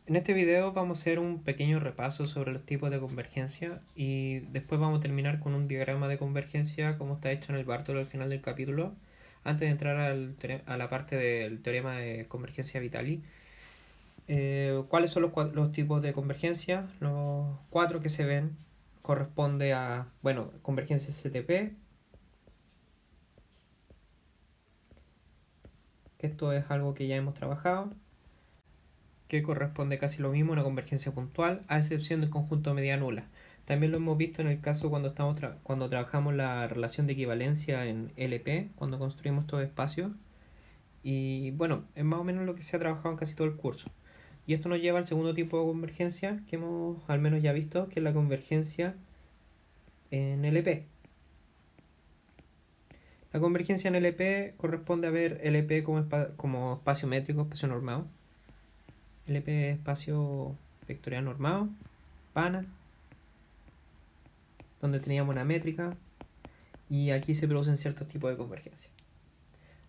En este video vamos a hacer un pequeño repaso sobre los tipos de convergencia y después vamos a terminar con un diagrama de convergencia como está hecho en el Bartolo al final del capítulo, antes de entrar a la parte del teorema de convergencia Vitali. ¿Cuáles son los tipos de convergencia? Los cuatro que se ven corresponde a, bueno, convergencia CTP, que esto es algo que ya hemos trabajado, que corresponde casi lo mismo a una convergencia puntual, a excepción del conjunto de medida nula. También lo hemos visto en el caso cuando trabajamos la relación de equivalencia en LP, cuando construimos estos espacios. Y bueno, es más o menos lo que se ha trabajado en casi todo el curso. Y esto nos lleva al segundo tipo de convergencia que hemos al menos ya visto, que es la convergencia en LP. La convergencia en LP corresponde a ver LP como espacio métrico, espacio normado. LP es espacio vectorial normado, pana, donde teníamos una métrica, y aquí se producen ciertos tipos de convergencia.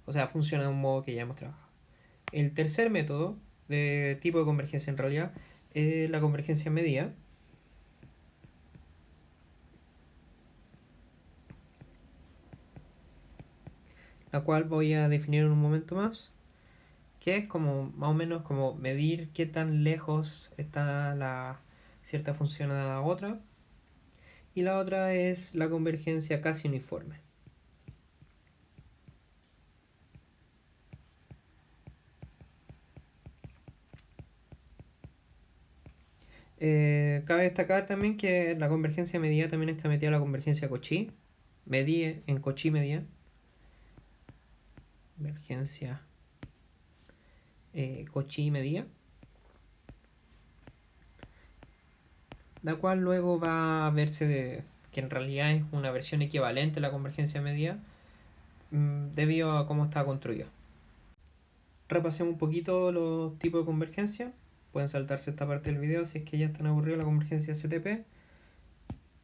O sea, funciona de un modo que ya hemos trabajado. El tercer método de tipo de convergencia en realidad es la convergencia en medida, la cual voy a definir en un momento más, que es como más o menos como medir qué tan lejos está la cierta función a la otra. Y la otra es la convergencia casi uniforme. Cabe destacar también que la convergencia medida también está metida en la convergencia Cauchy. Medie en Cauchy medida. Convergencia Cauchy medida. La cual luego va a verse que en realidad es una versión equivalente a la convergencia medida debido a cómo está construida. Repasemos un poquito los tipos de convergencia. Pueden saltarse esta parte del video si es que ya están aburridos de la convergencia CTP.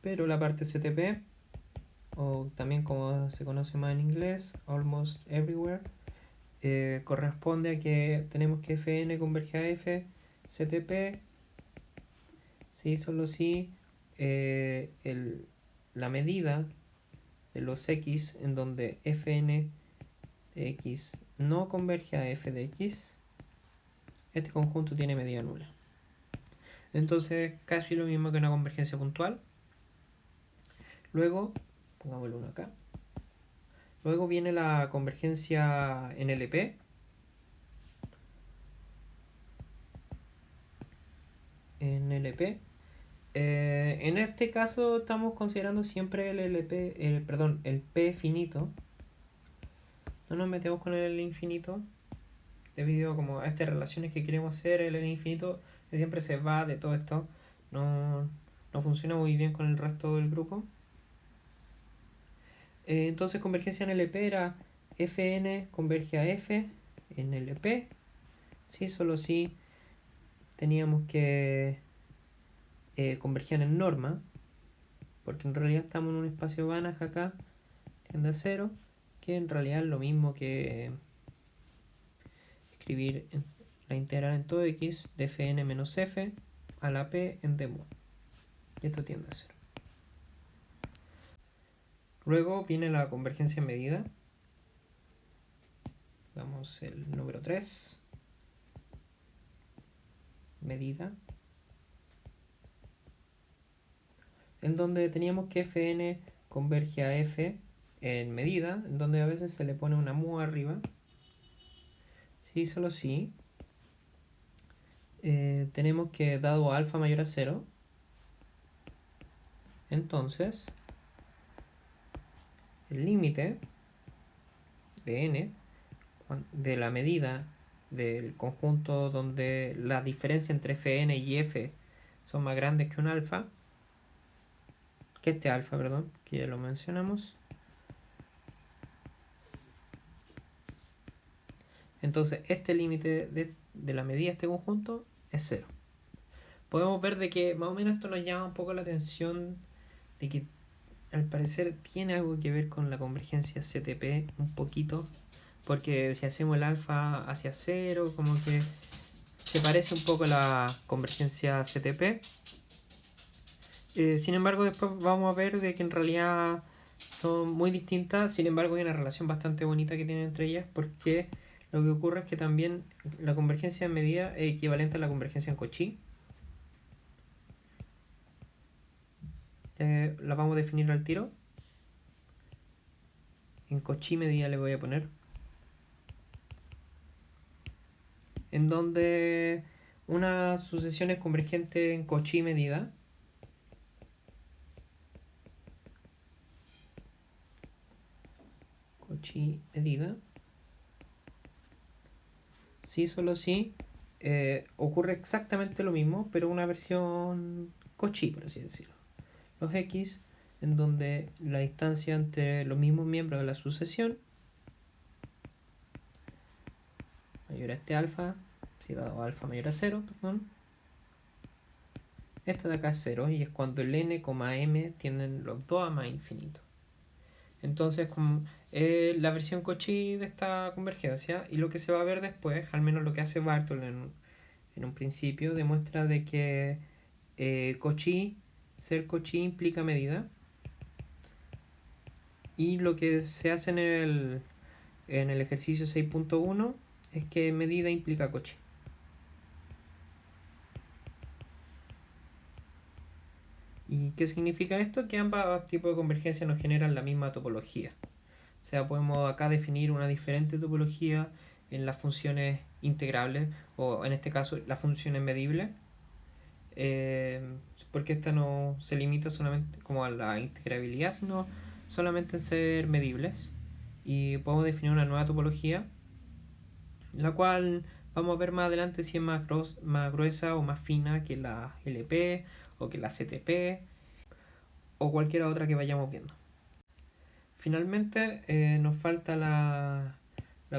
Pero la parte CTP, o también como se conoce más en inglés, Almost Everywhere, corresponde a que tenemos que Fn converge a F, CTP, si solo si la medida de los x en donde Fn de x no converge a F de x, este conjunto tiene medida nula. Entonces, casi lo mismo que una convergencia puntual. Luego, pongámoslo uno acá. Luego viene la convergencia en LP. En LP. En este caso estamos considerando siempre el LP, el P finito. No nos metemos con el L infinito, debido como a estas relaciones que queremos hacer. El L infinito siempre se va de todo esto. No, no funciona muy bien con el resto del grupo. Entonces convergencia en LP era Fn converge a F en LP. Sí, solo si teníamos que converger en norma, porque en realidad estamos en un espacio Banach acá, tiende a 0, que en realidad es lo mismo que escribir la integral en todo x de Fn menos F a la P en demo. Y esto tiende a 0. Luego viene la convergencia en medida. Damos el número 3. Medida. En donde teníamos que Fn converge a F en medida, en donde a veces se le pone una mu arriba. Sí, solo sí. Tenemos que dado alfa mayor a 0, entonces el límite de n de la medida del conjunto donde la diferencia entre Fn y F son más grandes que un alfa, que este alfa, perdón, que ya lo mencionamos. Entonces este límite de la medida de este conjunto es 0. Podemos ver de que más o menos esto nos llama un poco la atención de que al parecer tiene algo que ver con la convergencia CTP un poquito, porque si hacemos el alfa hacia 0, como que se parece un poco a la convergencia CTP. Sin embargo, después vamos a ver de que en realidad son muy distintas. Sin embargo, hay una relación bastante bonita que tienen entre ellas, porque lo que ocurre es que también la convergencia en medida es equivalente a la convergencia en Cauchy. La vamos a definir al tiro. En Cauchy medida le voy a poner, en donde una sucesión es convergente en Cauchy medida. Cauchy medida. Sí, solo sí. Ocurre exactamente lo mismo, pero una versión Cauchy, por así decirlo. Los X, en donde la distancia entre los mismos miembros de la sucesión mayor a este alfa, si dado alfa mayor a 0, perdón. Esta de acá es 0 y es cuando el n, m tienden los dos a más infinito. Entonces, la versión Cauchy de esta convergencia, y lo que se va a ver después, al menos lo que hace Bartol en un principio, demuestra de que Cauchy, ser Cauchy implica medida. Y lo que se hace en el ejercicio 6.1 es que medida implica Cauchy. ¿Y qué significa esto? Que ambos tipos de convergencia nos generan la misma topología. O sea, podemos acá definir una diferente topología en las funciones integrables, o en este caso las funciones medibles, porque esta no se limita solamente como a la integrabilidad, sino solamente en ser medibles. Y podemos definir una nueva topología, la cual vamos a ver más adelante si es más gruesa o más fina que la LP o que la CTP o cualquier otra que vayamos viendo. Finalmente nos falta la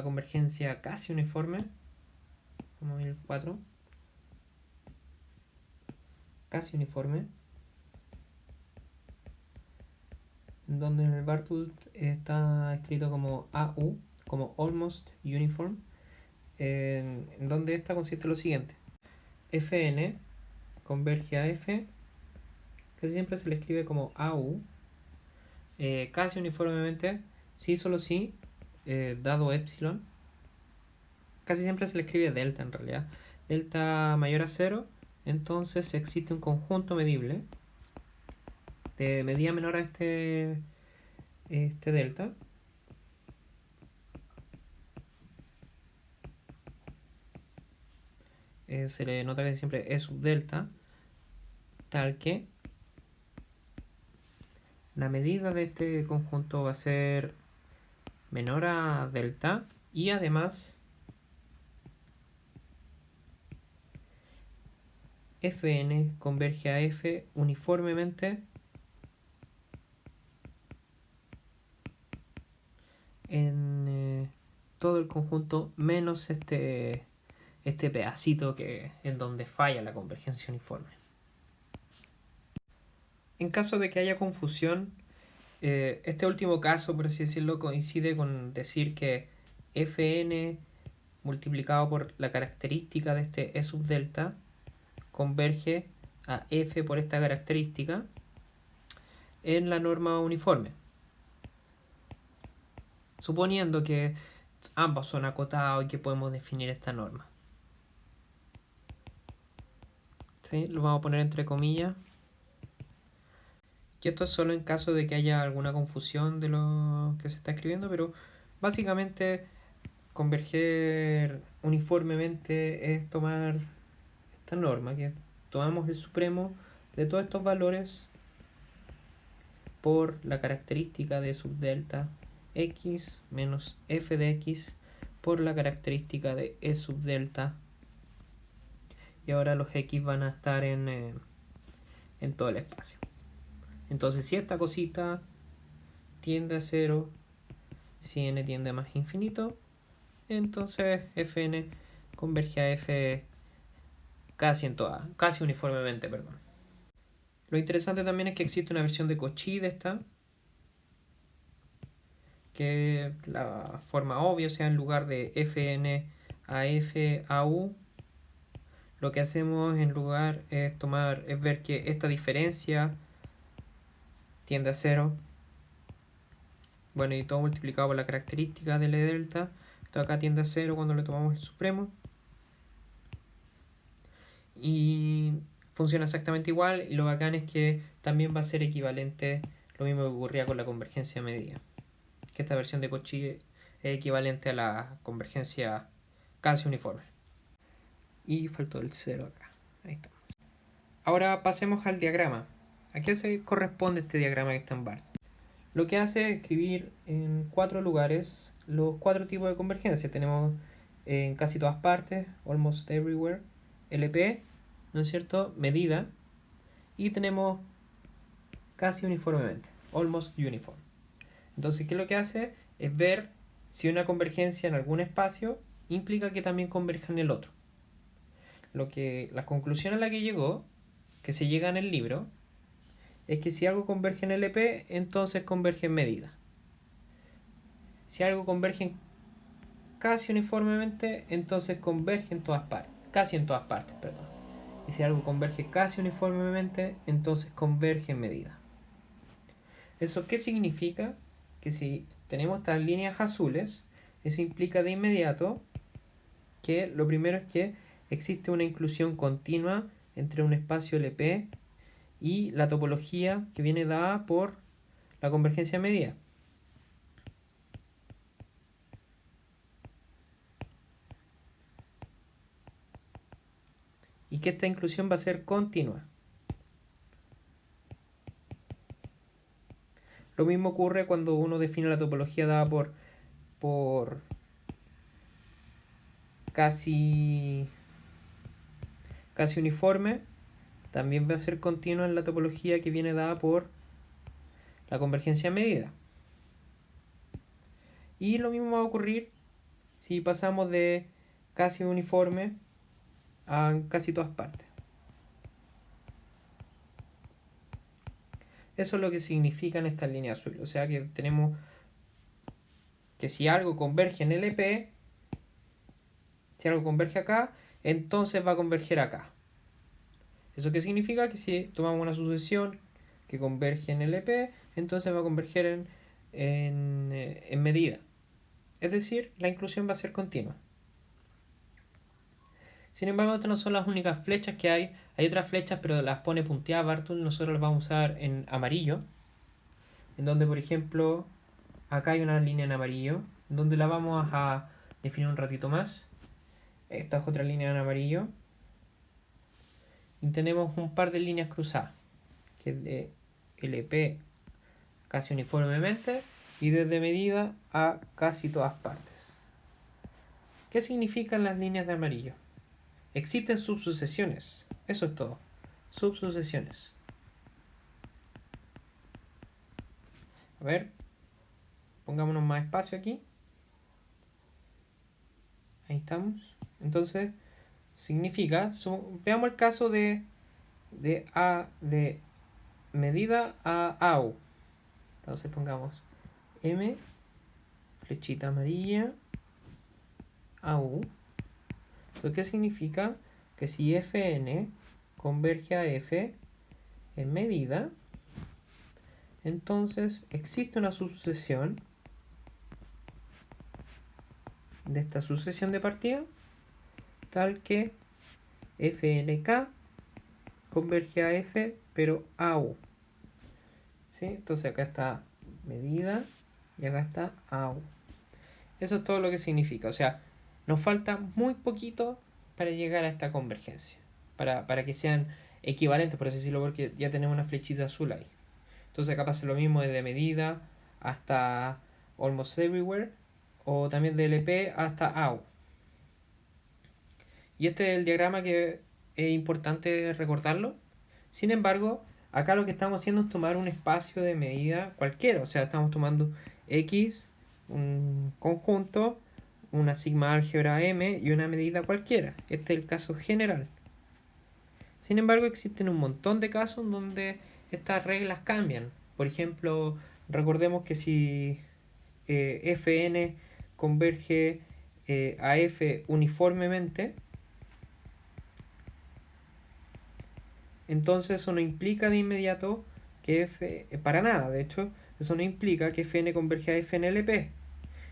convergencia casi uniforme, vamos a ver el 4, casi uniforme, donde en el Bartol está escrito como AU, como Almost Uniform, en donde esta consiste en lo siguiente: Fn converge a F, casi siempre se le escribe como AU, casi uniformemente, sí, solo sí, dado epsilon, casi siempre se le escribe delta en realidad, delta mayor a 0, entonces existe un conjunto medible de medida menor a este delta, se le nota que siempre es subdelta, tal que la medida de este conjunto va a ser menor a delta, y además Fn converge a F uniformemente en todo el conjunto menos este pedacito que en donde falla la convergencia uniforme. En caso de que haya confusión, este último caso, por así decirlo, coincide con decir que Fn multiplicado por la característica de este E sub delta converge a F por esta característica en la norma uniforme, suponiendo que ambos son acotados y que podemos definir esta norma. ¿Sí? Lo vamos a poner entre comillas. Y esto es solo en caso de que haya alguna confusión de lo que se está escribiendo, pero básicamente converger uniformemente es tomar esta norma, que tomamos el supremo de todos estos valores por la característica de subdelta x menos f de x por la característica de e subdelta, y ahora los x van a estar en todo el espacio. Entonces, si esta cosita tiende a 0, si n tiende a más infinito, entonces Fn converge a F casi uniformemente, perdón. Lo interesante también es que existe una versión de Cauchy de esta, que la forma obvia, o sea, en lugar de Fn a F a U, lo que hacemos en lugar es ver que esta diferencia tiende a 0. Bueno, y todo multiplicado por la característica de la delta. Esto acá tiende a 0 cuando le tomamos el supremo. Y funciona exactamente igual. Y lo bacán es que también va a ser equivalente, lo mismo que ocurría con la convergencia medida. Que esta versión de Cauchy es equivalente a la convergencia casi uniforme. Y faltó el 0 acá. Ahí está. Ahora pasemos al diagrama. ¿A qué se corresponde este diagrama que está en BART? Lo que hace es escribir en 4 lugares los 4 tipos de convergencia. Tenemos en casi todas partes, almost everywhere, LP, ¿no es cierto? Medida. Y tenemos casi uniformemente, almost uniform. Entonces, ¿qué es lo que hace? Es ver si una convergencia en algún espacio implica que también converja en el otro. La conclusión a la que llegó, que se llega en el libro, es que si algo converge en LP, entonces converge en medida. Si algo converge casi uniformemente, entonces converge en todas partes, casi en todas partes, perdón. Y si algo converge casi uniformemente, entonces converge en medida. ¿Eso qué significa? Que si tenemos estas líneas azules, eso implica de inmediato que lo primero es que existe una inclusión continua entre un espacio LP y la topología que viene dada por la convergencia medida. Y que esta inclusión va a ser continua. Lo mismo ocurre cuando uno define la topología dada por casi uniforme. También va a ser continua en la topología que viene dada por la convergencia medida. Y lo mismo va a ocurrir si pasamos de casi uniforme a casi todas partes. Eso es lo que significan estas líneas azules. O sea que tenemos que si algo converge en LP, si algo converge acá, entonces va a converger acá. ¿Eso qué significa? Que si tomamos una sucesión que converge en LP, entonces va a converger en medida. Es decir, la inclusión va a ser continua. Sin embargo, estas no son las únicas flechas que hay. Hay otras flechas, pero las pone punteadas Bartul. Nosotros las vamos a usar en amarillo. En donde, por ejemplo, acá hay una línea en amarillo. En donde la vamos a definir un ratito más. Esta es otra línea en amarillo. Y tenemos un par de líneas cruzadas. Que es de LP casi uniformemente. Y desde medida a casi todas partes. ¿Qué significan las líneas de amarillo? Existen subsucesiones. Eso es todo. Subsucesiones. A ver. Pongámonos más espacio aquí. Ahí estamos. Entonces, significa... veamos el caso de medida a AU. Entonces pongamos M, flechita amarilla, AU. ¿Qué significa? Que si Fn converge a F en medida, entonces existe una subsucesión de esta sucesión de partida tal que FNK converge a F pero a U. ¿Sí? Entonces acá está medida y acá está AU. Eso es todo lo que significa. O sea, nos falta muy poquito para llegar a esta convergencia. Para que sean equivalentes, por así decirlo, porque ya tenemos una flechita azul ahí. Entonces acá pasa lo mismo desde medida hasta almost everywhere. O también de LP hasta AU. Y este es el diagrama que es importante recordarlo. Sin embargo, acá lo que estamos haciendo es tomar un espacio de medida cualquiera. O sea, estamos tomando X, un conjunto, una sigma álgebra M y una medida cualquiera. Este es el caso general. Sin embargo, existen un montón de casos donde estas reglas cambian. Por ejemplo, recordemos que si Fn converge a F uniformemente, entonces eso no implica de inmediato que para nada, de hecho, eso no implica que Fn converge a F en LP.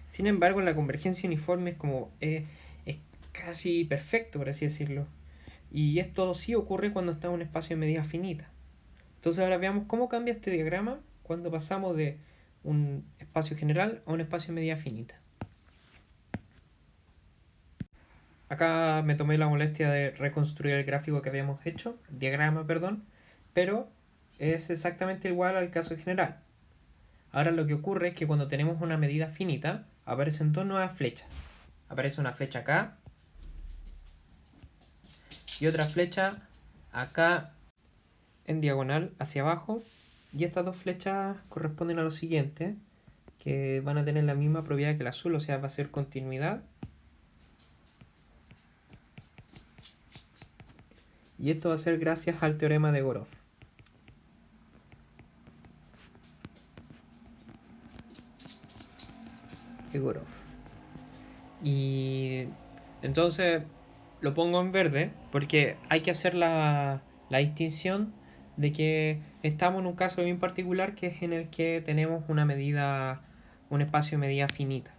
Sin embargo, la convergencia uniforme es como es casi perfecto, por así decirlo. Y esto sí ocurre cuando está en un espacio de medida finita. Entonces ahora veamos cómo cambia este diagrama cuando pasamos de un espacio general a un espacio de medida finita. Acá me tomé la molestia de reconstruir el gráfico que habíamos hecho, el diagrama, perdón, pero es exactamente igual al caso general. Ahora lo que ocurre es que cuando tenemos una medida finita, aparecen dos nuevas flechas. Aparece una flecha acá y otra flecha acá en diagonal hacia abajo. Y estas dos flechas corresponden a lo siguiente, que van a tener la misma propiedad que el azul, o sea, va a ser continuidad. Y esto va a ser gracias al teorema de Goroph. Y entonces lo pongo en verde porque hay que hacer la distinción de que estamos en un caso bien particular, que es en el que tenemos una medida, un espacio de medida finita.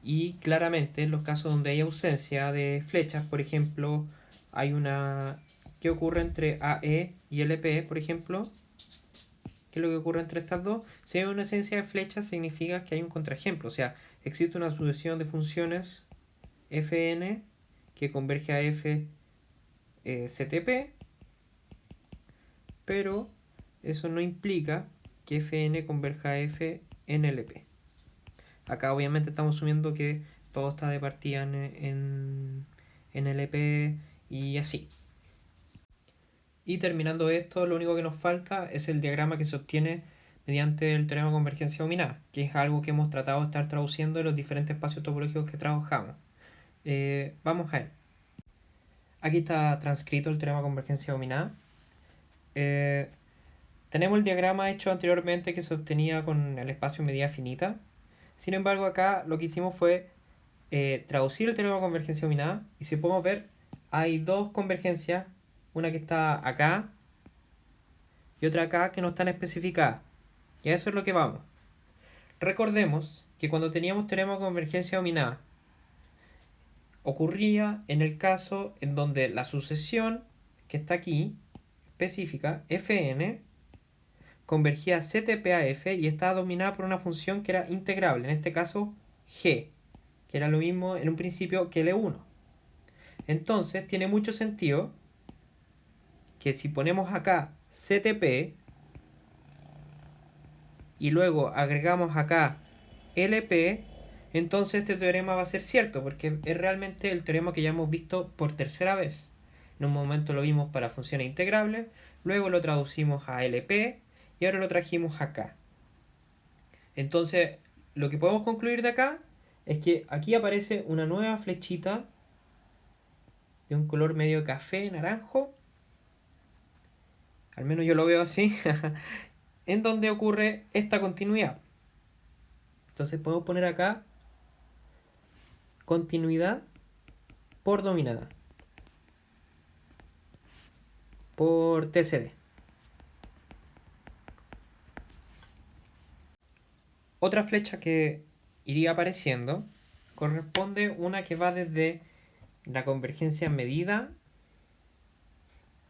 Y claramente en los casos donde hay ausencia de flechas, por ejemplo, hay una... ¿Qué ocurre entre AE y LP, por ejemplo? ¿Qué es lo que ocurre entre estas dos? Si hay una ausencia de flechas, significa que hay un contraejemplo. O sea, existe una sucesión de funciones Fn que converge a F CTP, pero eso no implica que Fn converja a F en LP. Acá obviamente estamos asumiendo que todo está de partida en LP y así. Y terminando esto, lo único que nos falta es el diagrama que se obtiene mediante el teorema de convergencia dominada, que es algo que hemos tratado de estar traduciendo en los diferentes espacios topológicos que trabajamos. Vamos a ver. Aquí está transcrito el teorema de convergencia dominada. Tenemos el diagrama hecho anteriormente que se obtenía con el espacio en medida finita. Sin embargo, acá lo que hicimos fue traducir el teorema de convergencia dominada. Y si podemos ver, hay dos convergencias. Una que está acá y otra acá que no están especificadas. Y a eso es lo que vamos. Recordemos que cuando teníamos teorema de convergencia dominada, ocurría en el caso en donde la sucesión que está aquí, específica, Fn, convergía CTP a F y estaba dominada por una función que era integrable, en este caso g, que era lo mismo en un principio que L1. Entonces tiene mucho sentido que si ponemos acá CTP y luego agregamos acá LP, entonces este teorema va a ser cierto, porque es realmente el teorema que ya hemos visto por tercera vez. En un momento lo vimos para funciones integrables, luego lo traducimos a LP y ahora lo trajimos acá. Entonces, lo que podemos concluir de acá es que aquí aparece una nueva flechita de un color medio café, naranjo, al menos yo lo veo así, en donde ocurre esta continuidad. Entonces podemos poner acá continuidad por dominada, por TCD. Otra flecha que iría apareciendo corresponde una que va desde la convergencia en medida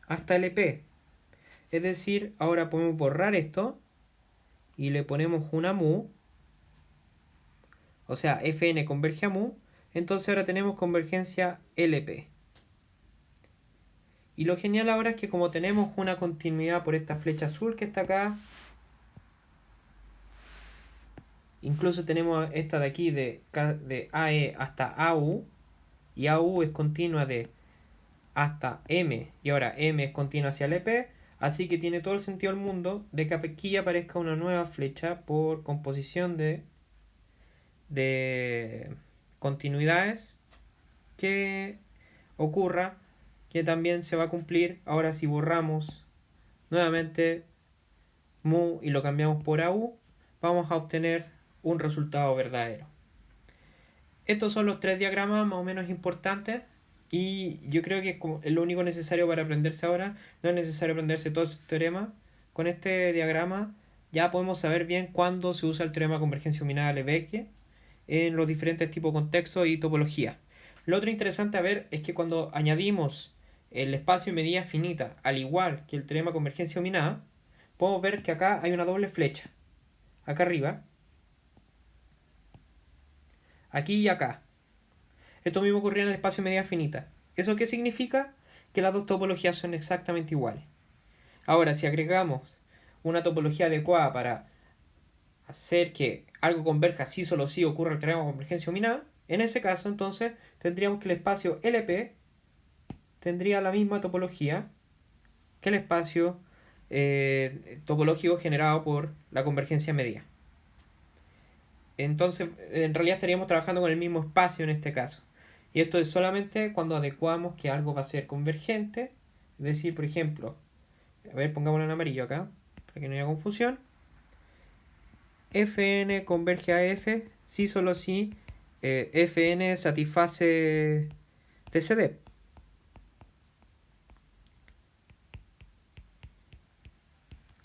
hasta LP. Es decir, ahora podemos borrar esto y le ponemos una mu, o sea, Fn converge a mu, entonces ahora tenemos convergencia LP. Y lo genial ahora es que como tenemos una continuidad por esta flecha azul que está acá, incluso tenemos esta de aquí de AE hasta AU, y AU es continua de hasta M, y ahora M es continua hacia LP, así que tiene todo el sentido del mundo de que aquí aparezca una nueva flecha por composición de continuidades que ocurra, que también se va a cumplir ahora si borramos nuevamente mu y lo cambiamos por AU, vamos a obtener un resultado verdadero. Estos son los tres diagramas más o menos importantes Y yo creo que es lo único necesario para aprenderse ahora. No es necesario aprenderse todos estos teoremas. Con este diagrama ya podemos saber bien cuándo se usa el teorema de convergencia combinada de Lebesgue en los diferentes tipos de contextos y topologías. Lo otro interesante a ver es que cuando añadimos el espacio en medida finita, al igual que el teorema de convergencia combinada, podemos ver que acá hay una doble flecha. Acá arriba, aquí y acá. Esto mismo ocurría en el espacio en medida finita. ¿Eso qué significa? Que las dos topologías son exactamente iguales. Ahora, si agregamos una topología adecuada para hacer que algo converja si solo si ocurre el teorema de convergencia combinada, en ese caso entonces tendríamos que el espacio LP tendría la misma topología que el espacio topológico generado por la convergencia media. Entonces, en realidad estaríamos trabajando con el mismo espacio en este caso. Y esto es solamente cuando adecuamos que algo va a ser convergente. Es decir, por ejemplo, a ver, pongámoslo en amarillo acá, para que no haya confusión. Fn converge a F si solo si Fn satisface TCD.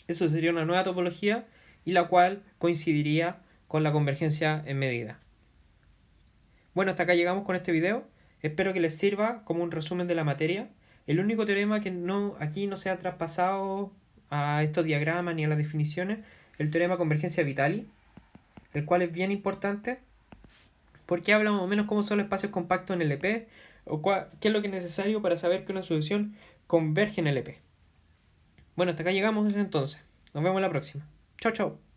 Eso sería una nueva topología y la cual coincidiría con la convergencia en medida. Bueno, hasta acá llegamos con este video. Espero que les sirva como un resumen de la materia. El único teorema que aquí no se ha traspasado a estos diagramas ni a las definiciones, el teorema de convergencia Vitali, el cual es bien importante porque habla más o menos cómo son los espacios compactos en LP o qué es lo que es necesario para saber que una solución converge en LP. Bueno, hasta acá llegamos entonces. Nos vemos la próxima. Chao, chao.